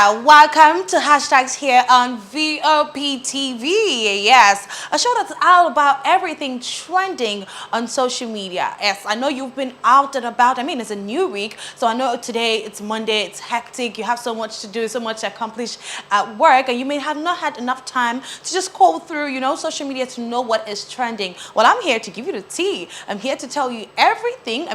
Welcome to Hashtags here on VOP TV. Yes, a show that's all about everything trending on social media. Yes, I know you've been out and about. I mean, it's a new week, so I know today it's Monday, it's hectic, you have so much to do, so much to accomplish at work, and you may have not had enough time to just scroll through, social media to know what is trending. Well, I'm here to give you the tea. I'm here to tell you everything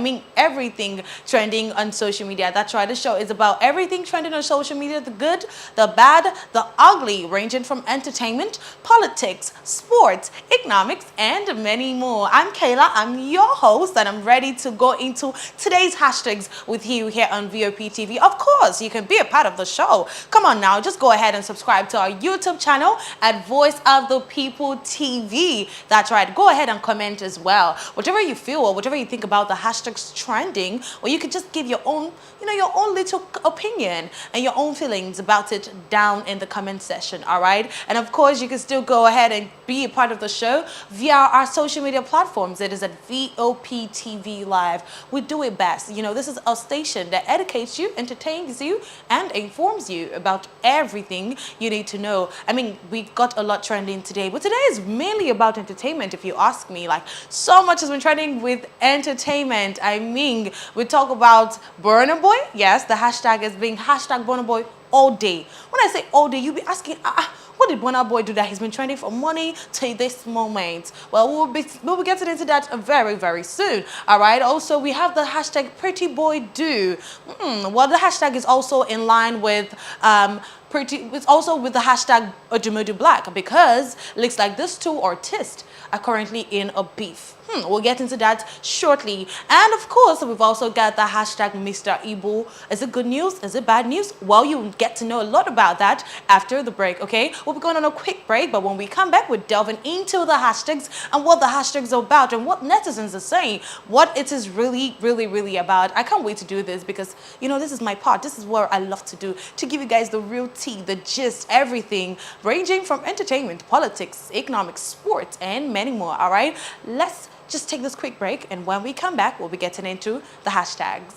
trending on social media. That's right, the show is about everything trending on social media, the good, the bad, the ugly, ranging from entertainment, politics, sports, economics, and many more. I'm Kayla, I'm your host, and I'm ready to go into today's hashtags with you here on VOP TV. Of course, you can be a part of the show. Come on now, just go ahead and subscribe to our YouTube channel at Voice of the People TV. That's right, go ahead and comment as well. Whatever you feel or whatever you think about the hashtags trending, or you could just give your own, your own little opinion and your own feelings about it down in the comment section, all right? And of course, you can still go ahead and be a part of the show via our social media platforms. It is at VOP TV Live. We do it best. This is a station that educates you, entertains you, and informs you about everything you need to know. I mean, we've got a lot trending today, but today is mainly about entertainment, if you ask me. Like, so much has been trending with entertainment. I mean, we talk about Burna Boy. Yes, the hashtag is being hashtag Burna Boy all day. When I say all day, you'll be asking, what did Burna Boy do that he's been trending from morning to this moment? Well, we'll be getting into that very, very soon. All right. Also, we have the hashtag Pretty Boy Do. Well, the hashtag is also in line with it's also with the hashtag Ojumodu Black, because it looks like these two artists are currently in a beef. We'll get into that shortly. And of course, we've also got the hashtag Mr. Igbo. Is it good news? Is it bad news? Well, you'll get to know a lot about that after the break, okay? We'll be going on a quick break, but when we come back, we're delving into the hashtags and what the hashtags are about and what netizens are saying, what it is really about. I can't wait to do this because, this is my part. This is what I love to do, to give you guys the real tea, the gist, everything, ranging from entertainment, politics, economics, sports, and many more, all right? Let's just take this quick break, and when we come back, we'll be getting into the hashtags.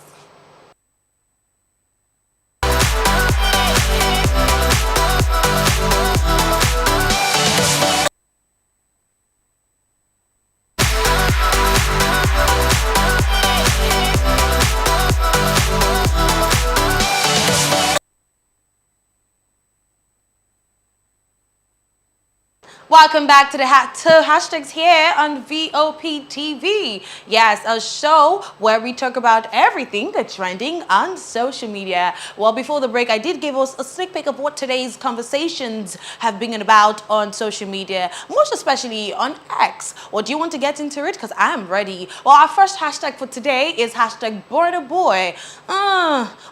Welcome back to the hashtags here on VOP TV. Yes, a show where we talk about everything that's trending on social media. Well, before the break, I did give us a sneak peek of what today's conversations have been about on social media, most especially on X. Well, do you want to get into it? Because I'm ready. Well, our first hashtag for today is hashtag Burna Boy.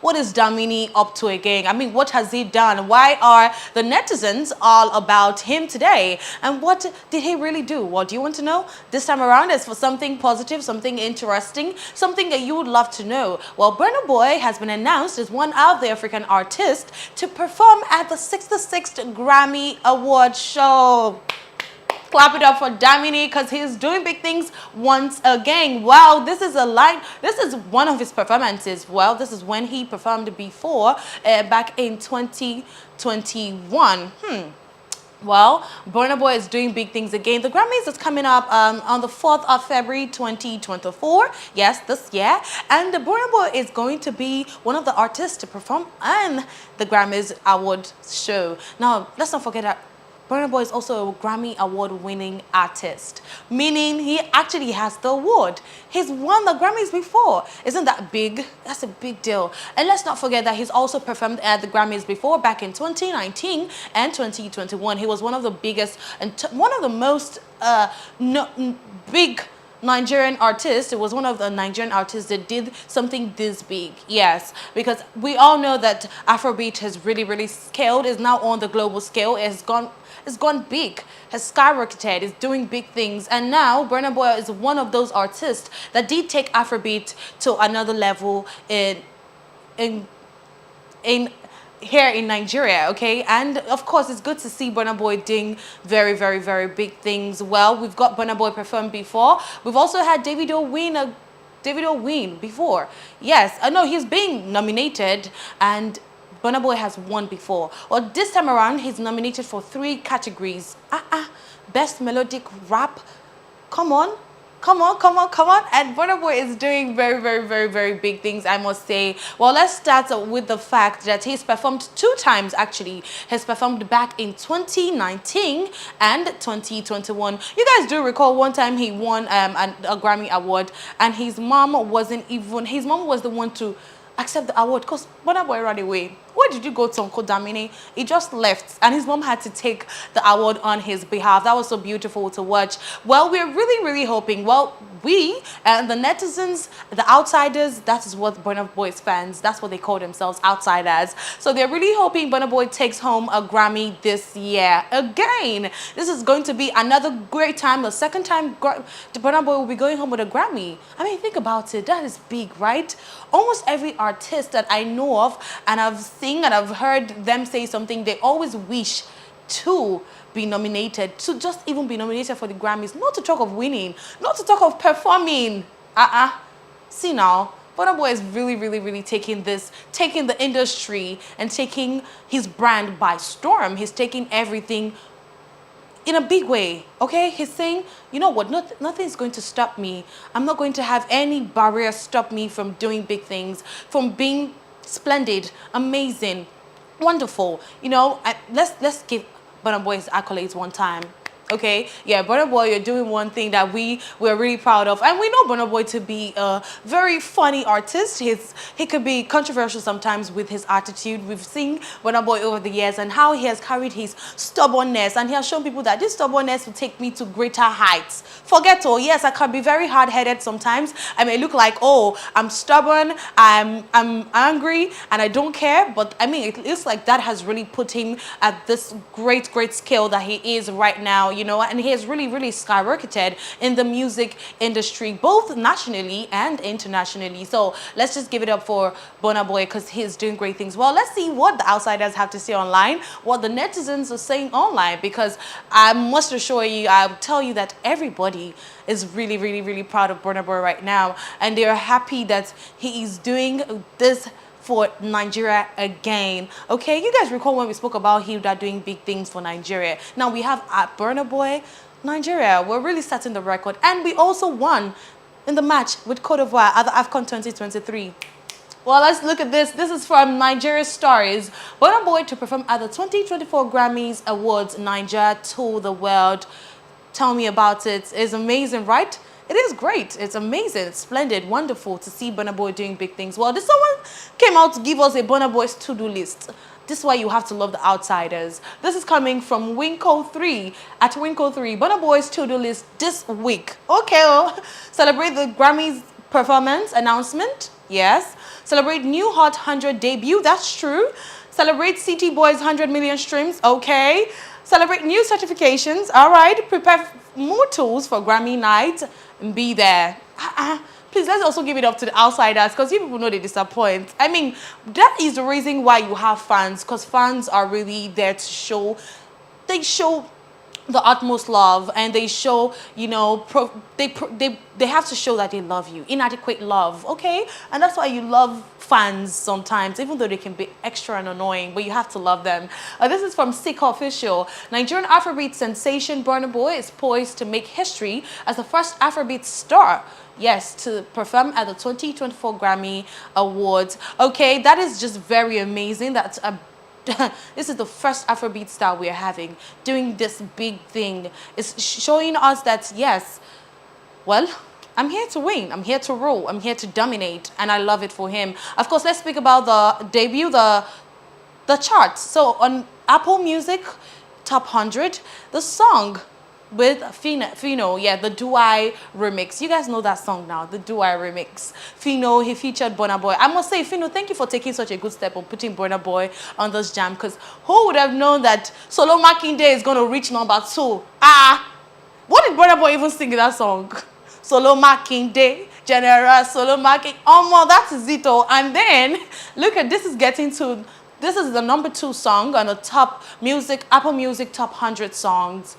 What is Damini up to again? I mean, what has he done? Why are the netizens all about him today? And what did he really do? Well, do you want to know? This time around, it's for something positive, something interesting, something that you would love to know. Well, Burna Boy has been announced as one of the African artists to perform at the 66th Grammy Award show. Clap it up for Damini, because he's doing big things once again. Wow, this is one of his performances. Well, this is when he performed before, back in 2021. Well, Burna Boy is doing big things again. The Grammys is coming up on the 4th of February 2024. Yes, this year. And the Burna Boy is going to be one of the artists to perform on the Grammys award show. Now, let's not forget that Burna Boy is also a Grammy Award-winning artist, meaning he actually has the award. He's won the Grammys before. Isn't that big? That's a big deal. And let's not forget that he's also performed at the Grammys before, back in 2019 and 2021. He was one of the biggest and one of the most big Nigerian artist. It was one of the Nigerian artists that did something this big. Yes, because we all know that Afrobeat has really scaled, is now on the global scale. It's gone big, has skyrocketed, is doing big things. And now Burna Boy is one of those artists that did take Afrobeat to another level in here in Nigeria, okay? And of course, it's good to see Burna Boy doing very big things. Well, we've got Burna Boy perform before. We've also had Davido win before. Yes, I know he's being nominated, and Burna Boy has won before. Well, this time around, he's nominated for 3 categories. Best melodic rap. Come on. Come on, come on, come on. And Burna Boy is doing very, very, very, very big things, I must say. Well, let's start with the fact that he's performed 2 times, actually. He's performed back in 2019 and 2021. You guys do recall one time he won a Grammy Award, and his mom was the one to accept the award because Burna Boy ran away. Where did you go to Uncle Damini? He just left, and his mom had to take the award on his behalf. That was so beautiful to watch. Well, we're really, really hoping. Well, we and the netizens, the outsiders, that is what Burna Boy's fans, that's what they call themselves, outsiders. So they're really hoping Burna Boy takes home a Grammy this year again. This is going to be another great time. The second time Burna Boy will be going home with a Grammy. I mean, think about it. That is big, right? Almost every artist that I know of, and I've seen and I've heard them say something, they always wish to be nominated, to just even be nominated for the Grammys, not to talk of winning, not to talk of performing. See now, Burna Boy is really, really, really taking the industry and taking his brand by storm. He's taking everything in a big way, okay? He's saying, you know what, nothing's going to stop me. I'm not going to have any barrier stop me from doing big things, from being splendid, amazing, wonderful. You know, let's give Burna Boy his accolades one time. Okay, yeah, Burna Boy, you're doing one thing that we're really proud of, and we know Burna Boy to be a very funny artist. He could be controversial sometimes with his attitude. We've seen Burna Boy over the years and how he has carried his stubbornness, and he has shown people that this stubbornness will take me to greater heights. Forget all. Yes, I can be very hard-headed sometimes. I may look like, oh, I'm stubborn, I'm angry, and I don't care. But I mean, it looks like that has really put him at this great scale that he is right now. You know, and he has really, really skyrocketed in the music industry, both nationally and internationally. So let's just give it up for Burna Boy because he's doing great things. Well, let's see what the outsiders have to say online, what the netizens are saying online, because I must assure you, I'll tell you that everybody is really, really, really proud of Burna Boy right now, and they are happy that he is doing this for Nigeria again. Okay, you guys recall when we spoke about him that doing big things for Nigeria. Now we have at Burna Boy, Nigeria. We're really setting the record, and we also won in the match with Cote d'Ivoire at the AFCON 2023. Well, let's look at this. This is from Nigeria Stories. Burna Boy to perform at the 2024 Grammys Awards, Nigeria to the world. Tell me about it. It's amazing, right? It is great. It's amazing. It's splendid. Wonderful to see Burna Boy doing big things. Well, this someone came out to give us a Burna Boy's to-do list. This is why you have to love the outsiders. This is coming from Winco3. At Winco3, Burna Boy's to-do list this week. Okay, well, celebrate the Grammys performance announcement. Yes. Celebrate new Hot 100 debut. That's true. Celebrate City Boys 100 million streams. Okay. Celebrate new certifications. All right. Prepare more tools for Grammy night. And be there. Please, let's also give it up to the outsiders, because you people know they disappoint. I mean, that is the reason why you have fans, because fans are really there to show, they show the utmost love, and they show, you know, they have to show that they love you, inadequate love, okay? And that's why you love fans sometimes, even though they can be extra and annoying, but you have to love them. This is from Sick Official. Nigerian Afrobeat sensation Burna Boy is poised to make history as the first Afrobeat star, yes, to perform at the 2024 Grammy Awards. Okay, that is just very amazing. That's a this is the first Afrobeat star we are having doing this big thing. It's showing us that, yes, well, I'm here to win. I'm here to rule. I'm here to dominate, and I love it for him. Of course, let's speak about the debut, the charts. So on Apple Music Top 100, the song with Fino, yeah, the Do I remix. You guys know that song now, the Do I remix. Fino, he featured Burna Boy. I must say, Fino, thank you for taking such a good step on putting Burna Boy on this jam, because who would have known that Solo Makinde is going to reach number 2? What did Burna Boy even sing in that song? Solo Makinde, General Solo Makinde. Oh, well, that is it all. And then, look at this, is getting to, this is the number 2 song on the top music, Apple Music Top 100 songs.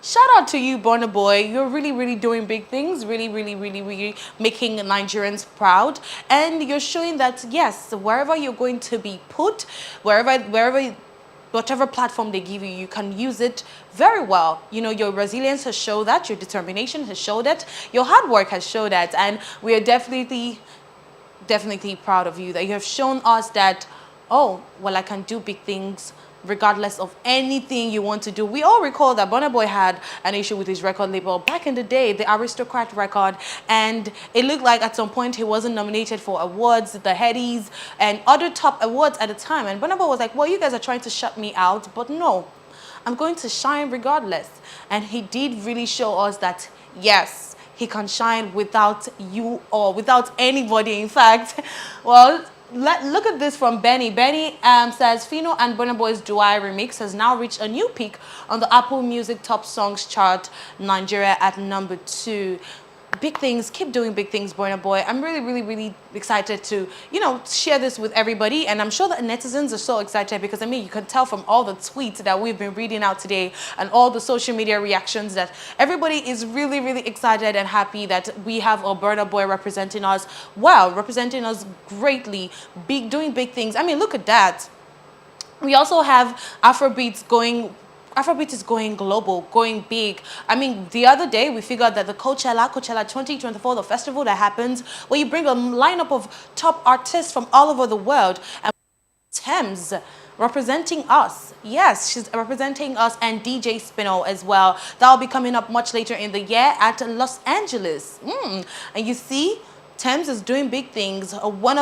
shout out to you, Burna Boy. You're really, really doing big things, really, really, really, really making Nigerians proud. And you're showing that, yes, wherever you're going to be put, wherever whatever platform they give you, you can use it very well. You know, your resilience has showed that, your determination has showed that, your hard work has showed that, and we are definitely proud of you that you have shown us that, oh, well, I can do big things regardless of anything you want to do. We all recall that Burna Boy had an issue with his record label back in the day, the Aristocrat record, and it looked like at some point he wasn't nominated for awards, the Headies, and other top awards at the time. And Burna Boy was like, well, you guys are trying to shut me out, but no, I'm going to shine regardless. And he did really show us that, yes, he can shine without you or without anybody. In fact, well, look at this from Benny. Benny says, Fino and Burna Boy's Duai remix has now reached a new peak on the Apple Music Top Songs chart, Nigeria at #2. Big things, keep doing big things, Burna Boy. I'm really, really, really excited to, you know, share this with everybody. And I'm sure that netizens are so excited because, I mean, you can tell from all the tweets that we've been reading out today and all the social media reactions that everybody is really, really excited and happy that we have a Burna Boy representing us well, representing us greatly, doing big things. I mean, look at that. We also have Afrobeat is going global, going big. I mean, the other day we figured that the Coachella 2024, the festival that happens, where you bring a lineup of top artists from all over the world, and Thames representing us. Yes, she's representing us, and DJ Spinall as well. That'll be coming up much later in the year at Los Angeles. And you see, Thames is doing big things. One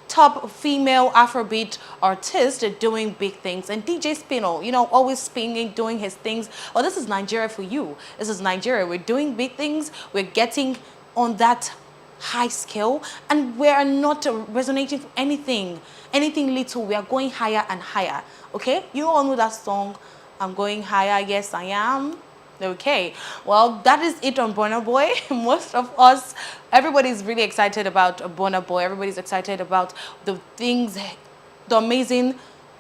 top female Afrobeat artist doing big things. And DJ Spinall, you know, always spinning, doing his things. Oh, this is Nigeria for you. This is Nigeria. We're doing big things. We're getting on that high scale, and we're not resonating for anything little. We are going higher and higher. Okay, you all know that song, I'm going higher, yes I am. Okay, well, that is it on Burna Boy. Most of us, everybody's really excited about Burna Boy. Everybody's excited about the amazing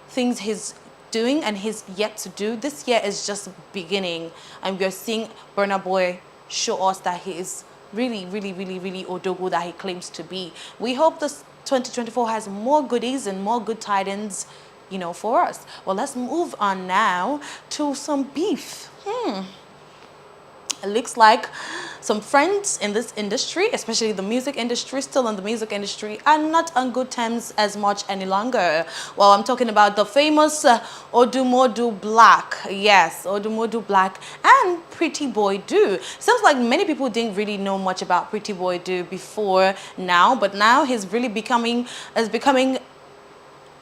things he's doing and he's yet to do. This year is just beginning, and we're seeing Burna Boy show us that he is really, really, really, really Odogu that he claims to be. We hope this 2024 has more goodies and more good tidings, you know, for us. Well, let's move on now to some beef. It looks like some friends in this industry, especially the music industry, still in the music industry, are not on good terms as much any longer. Well, I'm talking about the famous Odumodu Black. Yes, Odumodu Black and Pretty Boy Do. Sounds like many people didn't really know much about Pretty Boy Do before now, but now he's really becoming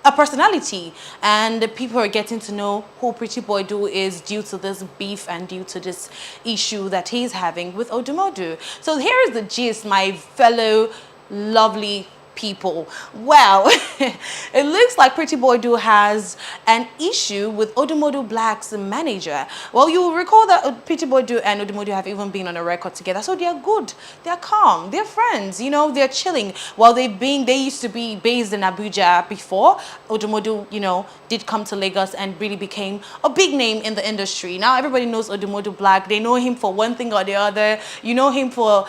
a personality, and people are getting to know who Pretty Boy Do is due to this beef and due to this issue that he's having with Odumodu. So here is the gist, my fellow lovely people. Well, it looks like Pretty Boy Do has an issue with Odumodu Black's manager. Well, you will recall that Pretty Boy Do and Odumodu have even been on a record together, so they're good, they're calm, they're friends, you know, they're chilling. While they used to be based in Abuja before. Odumodu, you know, did come to Lagos and really became a big name in the industry. Now everybody knows Odumodu Black. They know him for one thing or the other. You know him for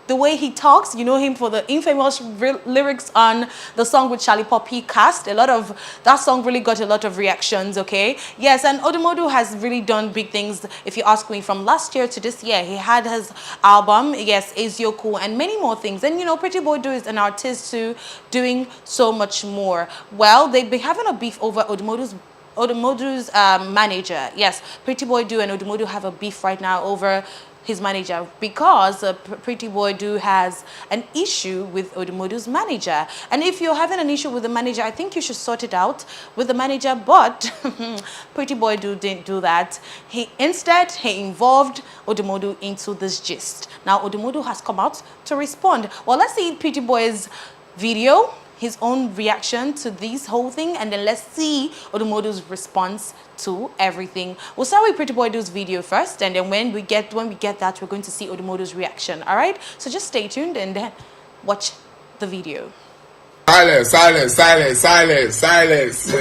the way he talks. You know him for the infamous lyrics on the song with Charlie Poppy, Cast. That song really got a lot of reactions, okay? Yes, and Odumodu has really done big things, if you ask me, from last year to this year. He had his album, yes, Ezioku, and many more things. And, you know, Pretty Boy Do is an artist too, doing so much more. Well, they've been having a beef over Odumodu's manager. Yes, Pretty Boy Do and Odumodu have a beef right now over his manager, because Pretty Boy Do has an issue with Odumodu's manager. And if you're having an issue with the manager, I think you should sort it out with the manager, but Pretty Boy Do didn't do that. Instead, he involved Odumodu into this gist. Now, Odumodu has come out to respond. Well, let's see Pretty Boy's video, his own reaction to this whole thing, and then let's see Odumodu's response to everything. We'll start with Pretty Boy Do's video first, and then when we get that, we're going to see Odumodu's reaction. All right, so just stay tuned and then watch the video. Silence, silence, silence, silence, silence.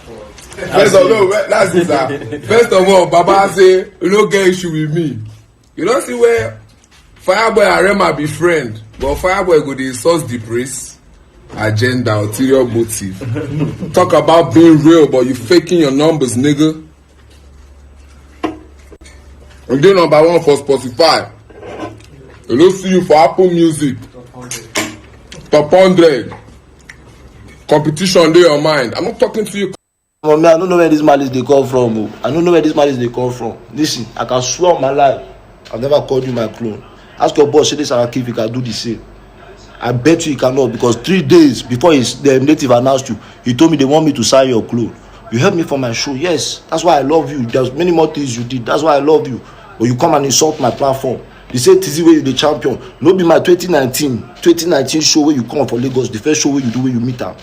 First of all, that's it, sir. First of all, Baba say you don't get issue with me. You don't see where Fireboy and Rema be friend, but Fireboy go dey source the praise, agenda, ulterior motive. Talk about being real, but you faking your numbers, nigga. You dey number 1 for Spotify. You don't see you for Apple Music. Top 100. Competition dey your mind. I'm not talking to you. For me, I don't know where this malice they come from. I don't know where this malice they come from. Listen, I can swear on my life, I've never called you my clone. Ask your boss, Shede Saraki, if he can do the same. I bet you cannot, because 3 days before the native announced you, he told me they want me to sign your clone. You helped me for my show, yes. That's why I love you. There's many more things you did. That's why I love you. But you come and insult my platform. They say TZ where you the champion. No be my 2019 show where you come for Lagos, the first show where you do where you meet am.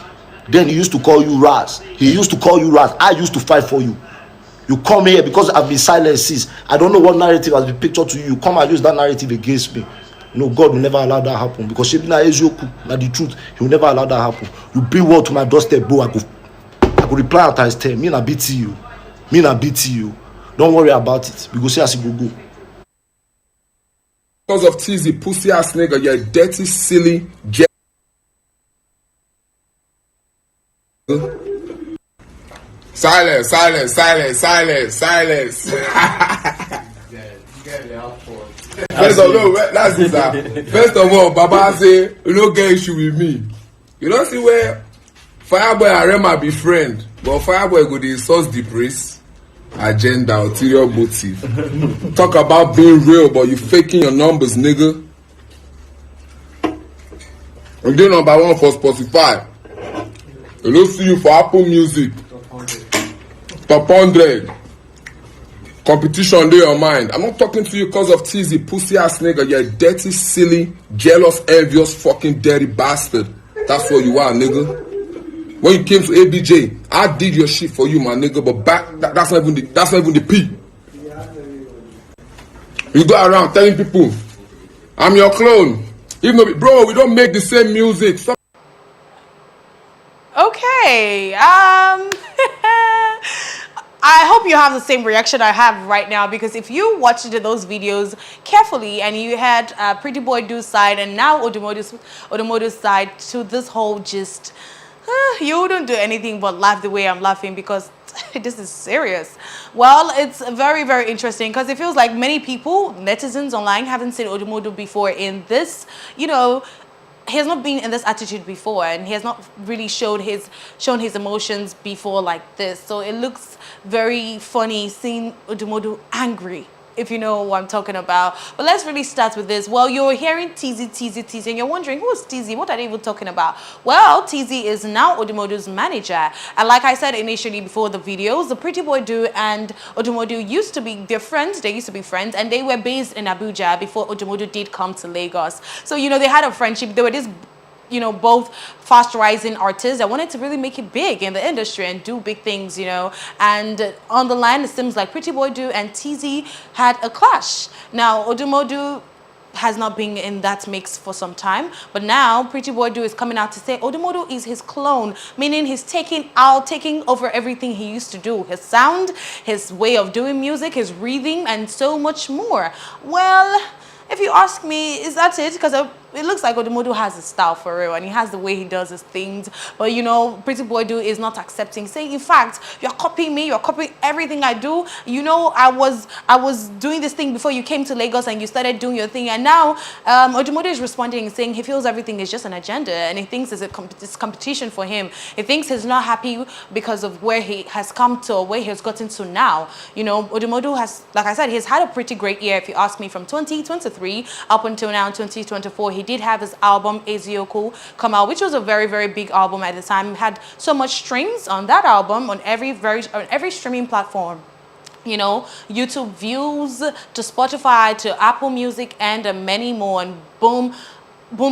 Then he used to call you Raz. He used to call you Raz. I used to fight for you. You come here because I've been silent since. I don't know what narrative has been pictured to you. You come and use that narrative against me. No, God will never allow that happen. Because she na Ezioku, na the truth. He will never allow that happen. You bring word to my doorstep, bro. I could reply at times 10. Me na beat you. Don't worry about it. We go see as it go. Because of TZ, pussy ass nigga, you're dirty, silly, Silence. First of all, that's it, sir. First of all, Baba say you don't get issue with me. You don't see where Fireboy and Rema be friend, but Fireboy go dey source the praise, agenda, ulterior motive. Talk about being real, but you faking your numbers, nigga. You dey number 1 for Spotify. You don't see you for Apple Music. Top 100. Competition dey your mind. I'm not talking to you because of TZ, pussy ass nigga. You're a dirty, silly, jealous, envious, fucking dirty bastard. That's what you are, nigga. When you came to ABJ, I did your shit for you, my nigga. But that's not even the P. You go around telling people, I'm your clone. Even though, bro, we don't make the same music. Okay. I hope you have the same reaction I have right now, because if you watched those videos carefully and you had Pretty Boy Do's side and now Odumodu's side to this whole gist, you wouldn't do anything but laugh the way I'm laughing, because this is serious. Well, it's very, very interesting, because it feels like many people, netizens online, haven't seen Odumodu before in this, you know, he has not been in this attitude before, and he has not really shown his emotions before like this. So it looks very funny seeing Odumodu angry, if you know what I'm talking about. But let's really start with this. Well, you're hearing TZ, and you're wondering, who is TZ? What are they even talking about? Well, TZ is now Odumodu's manager. And like I said initially before the videos, the Pretty Boy Do and Odumodu used to be their friends. They used to be friends, and they were based in Abuja before Odumodu did come to Lagos. So, you know, they had a friendship. They were this, you know, both fast rising artists that wanted to really make it big in the industry and do big things, you know. And on the line, it seems like Pretty Boy Do and TZ had a clash. Now, Odumodu has not been in that mix for some time, but now Pretty Boy Do is coming out to say Odumodu is his clone, meaning he's taking over everything he used to do, his sound, his way of doing music, his breathing, and so much more. Well, if you ask me, is that it? Because it looks like Odumodu has a style for real, and he has the way he does his things. But you know, Pretty Boy Do is not accepting, saying, in fact, you're copying me, you're copying everything I do. You know, I was doing this thing before you came to Lagos and you started doing your thing, and now Odumodu is responding and saying he feels everything is just an agenda, and he thinks it's competition for him. He thinks he's not happy because of where he has come to, or where he has gotten to now. You know, Odumodu has, like I said, he's had a pretty great year, if you ask me, from 2023 up until now, 2024. He did have his album Ezioku come out, which was a very, very big album at the time. He had so much streams on that album on every streaming platform. You know, YouTube views to Spotify to Apple Music and many more, and boom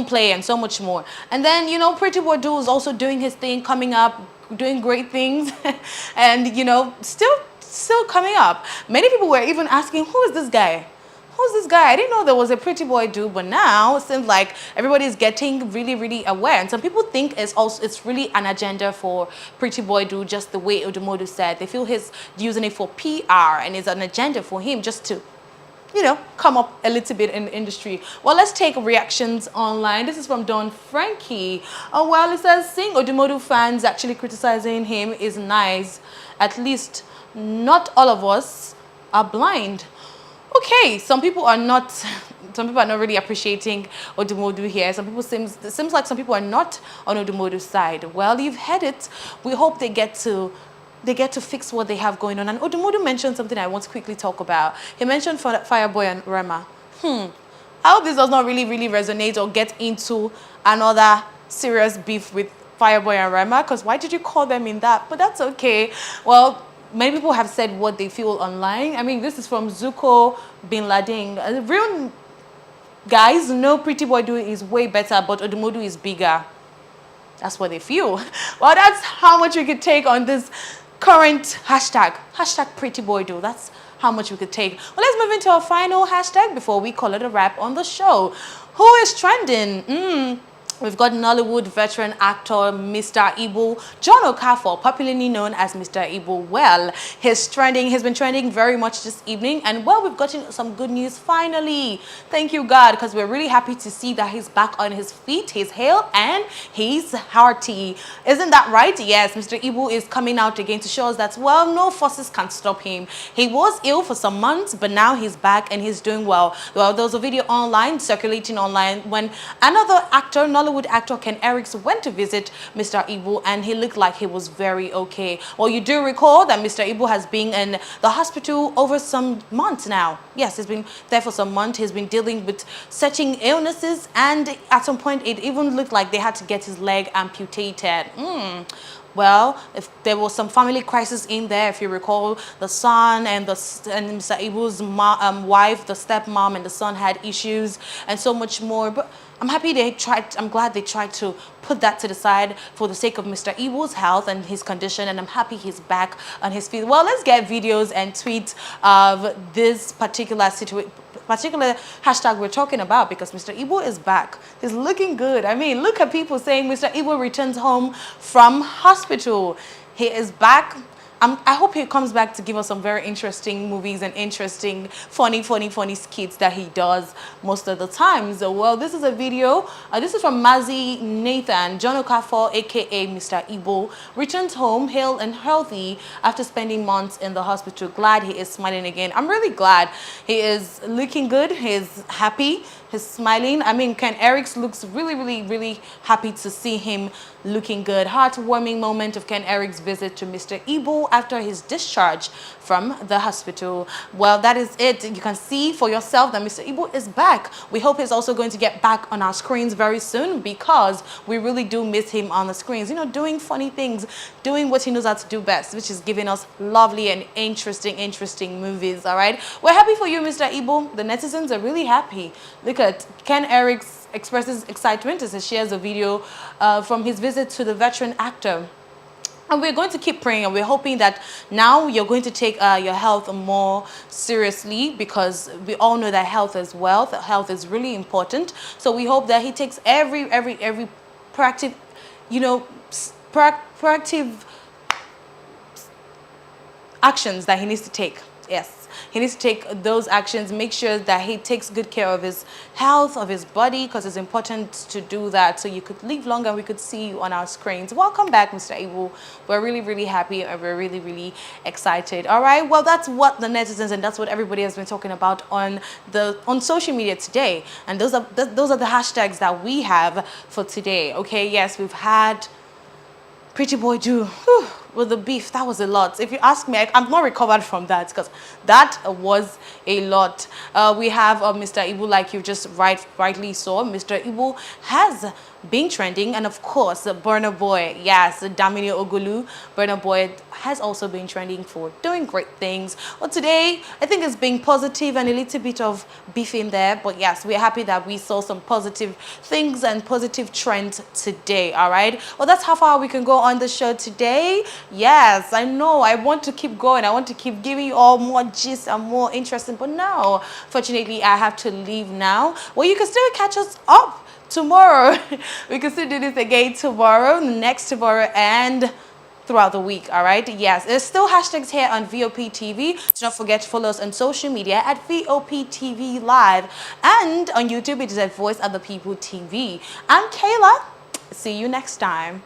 play and so much more. And then, you know, Pretty Boy Do is also doing his thing, coming up, doing great things, and you know, still coming up. Many people were even asking, who is this guy? who's this guy? I didn't know there was a pretty boy dude, but now it seems like everybody's getting really, really aware. And some people think it's really an agenda for pretty boy dude, just the way Odumodu said. They feel he's using it for PR and it's an agenda for him just to, you know, come up a little bit in the industry. Well, let's take reactions online. This is from Don Frankie. Oh, well, it says, seeing Odumodu fans actually criticizing him is nice. At least not all of us are blind. Okay, some people are not really appreciating Odumodu here. It seems like some people are not on Odumodu's side. Well, you've heard it. We hope they get to fix what they have going on. And Odumodu mentioned something I want to quickly talk about. He mentioned Fireboy and Rema. I hope this does not really, really resonate or get into another serious beef with Fireboy and Rema, because why did you call them in that? But that's okay. Well, many people have said what they feel online. I mean, this is from Zuko Bin Laden. Real guys know Pretty Boy Do is way better, but Odumodu is bigger. That's what they feel. Well, that's how much we could take on this current hashtag Pretty Boy Do. That's how much we could take. Well, let's move into our final hashtag before we call it a wrap on the show. Who is trending? We've got Nollywood veteran actor Mr. Ibu, John Okafor, popularly known as Mr. Ibu. Well, he's been trending very much this evening, and well, we've gotten some good news finally. Thank you, God, because we're really happy to see that he's back on his feet, he's hale, and he's hearty. Isn't that right? Yes, Mr. Ibu is coming out again to show us that, well, no forces can stop him. He was ill for some months, but now he's back and he's doing well. Well, there was a video circulating online, when another actor, Nollywood actor Ken Eriks, went to visit Mr. Ibu, and he looked like he was very okay. Well, you do recall that Mr. Ibu has been in the hospital over some months now. Yes, he's been there for some months. He's been dealing with certain illnesses, and at some point it even looked like they had to get his leg amputated. Well, if there was some family crisis in there, if you recall, the son and Mr. Ibu's wife, the stepmom, and the son had issues and so much more. But I'm glad they tried to put that to the side for the sake of Mr. Ibu's health and his condition, and I'm happy he's back on his feet. Well, let's get videos and tweets of this particular hashtag we're talking about, because Mr. Ibu is back. He's looking good. I mean, look at people saying Mr. Ibu returns home from hospital. He is back. I hope he comes back to give us some very interesting movies and interesting, funny skits that he does most of the time. So, well, this is a video. This is from Mazi Nathan. John Okafor, a.k.a. Mr. Ibu, returns home hale and healthy after spending months in the hospital. Glad he is smiling again. I'm really glad. He is looking good. He's happy. He's smiling. I mean, Ken Eriks looks really happy to see him looking good. Heartwarming moment of Ken Eriks' visit to Mr. Ibu after his discharge from the hospital. Well, that is it. You can see for yourself that Mr. Ibu is back. We hope he's also going to get back on our screens very soon, because we really do miss him on the screens. You know, doing funny things, doing what he knows how to do best, which is giving us lovely and interesting movies, all right? We're happy for you, Mr. Ibu. The netizens are really happy. Look at Ken Eriks expresses excitement as he shares a video from his visit to the veteran actor. And we're going to keep praying, and we're hoping that now you're going to take your health more seriously, because we all know that health is wealth. Health is really important. So we hope that he takes every proactive, proactive actions that he needs to take. Yes. He needs to take those actions, make sure that he takes good care of his health, of his body, because it's important to do that so you could live longer and we could see you on our screens. Welcome back, Mr. Ibu. We're really happy, and we're really excited. All right, well, that's what the netizens and that's what everybody has been talking about on social media today. And those are the hashtags that we have for today. Okay, yes, we've had Pretty Boy Do. Whew, with the beef, that was a lot. If you ask me, I'm not recovered from that, because that was a lot. We have Mr. Ibu, like you just rightly saw. Mr. Ibu has being trending, and of course the Burna Boy, yes, Damini Ogulu. Burna Boy has also been trending for doing great things. Well, today I think it's being positive and a little bit of beef in there, but yes, we're happy that we saw some positive things and positive trends today. All right, well, that's how far we can go on the show today. Yes, I know I want to keep going, I want to keep giving you all more gist and more interesting, but no, fortunately I have to leave now. Well, you can still catch us up tomorrow. We can still do this again tomorrow, next tomorrow, and throughout the week. All right, yes, there's still hashtags here on VOP TV. Do not forget to follow us on social media at VOP TV Live, and on YouTube it is at Voice of the People TV. I'm Kayla. See you next time.